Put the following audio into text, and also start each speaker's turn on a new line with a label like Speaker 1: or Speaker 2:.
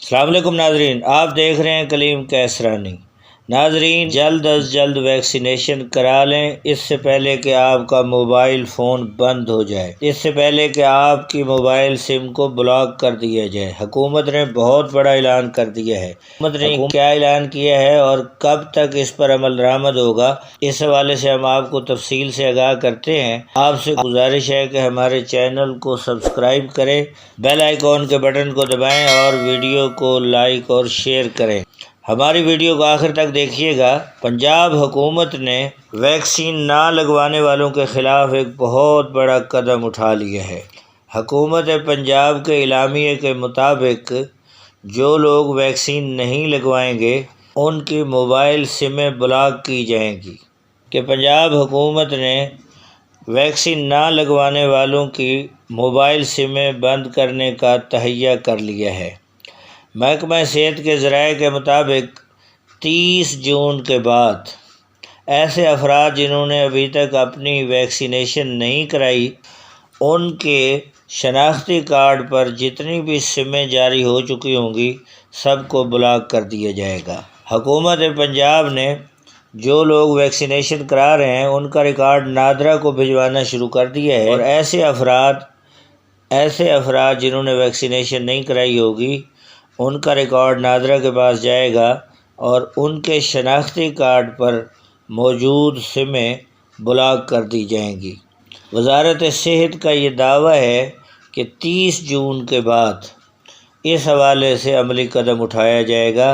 Speaker 1: السلام علیکم ناظرین، آپ دیکھ رہے ہیں کلیم کیسرانی۔ ناظرین، جلد از جلد ویکسینیشن کرا لیں، اس سے پہلے کہ آپ کا موبائل فون بند ہو جائے، اس سے پہلے کہ آپ کی موبائل سم کو بلاک کر دیا جائے۔ حکومت نے بہت بڑا اعلان کر دیا ہے۔ حکومت نے کیا اعلان کیا ہے اور کب تک اس پر عمل درآمد ہوگا، اس حوالے سے ہم آپ کو تفصیل سے آگاہ کرتے ہیں۔ آپ سے گزارش ہے کہ ہمارے چینل کو سبسکرائب کریں، بیل آئیکن کے بٹن کو دبائیں اور ویڈیو کو لائک اور شیئر کریں۔ ہماری ویڈیو کو آخر تک دیکھیے گا۔ پنجاب حکومت نے ویکسین نہ لگوانے والوں کے خلاف ایک بہت بڑا قدم اٹھا لیا ہے۔ حکومت پنجاب کے اعلامیے کے مطابق جو لوگ ویکسین نہیں لگوائیں گے ان کی موبائل سمیں بلاک کی جائیں گی کہ پنجاب حکومت نے ویکسین نہ لگوانے والوں کی موبائل سمیں بند کرنے کا تہیہ کر لیا ہے۔ محکمہ صحت کے ذرائع کے مطابق 30 جون کے بعد ایسے افراد جنہوں نے ابھی تک اپنی ویکسینیشن نہیں کرائی، ان کے شناختی کارڈ پر جتنی بھی سمیں جاری ہو چکی ہوں گی سب کو بلاک کر دیا جائے گا۔ حکومت پنجاب نے جو لوگ ویکسینیشن کرا رہے ہیں ان کا ریکارڈ نادرا کو بھجوانا شروع کر دیا ہے، اور ایسے افراد جنہوں نے ویکسینیشن نہیں کرائی ہوگی ان کا ریکارڈ نادرا کے پاس جائے گا اور ان کے شناختی کارڈ پر موجود سمیں بلاک کر دی جائیں گی۔ وزارت صحت کا یہ دعویٰ ہے کہ 30 جون کے بعد اس حوالے سے عملی قدم اٹھایا جائے گا۔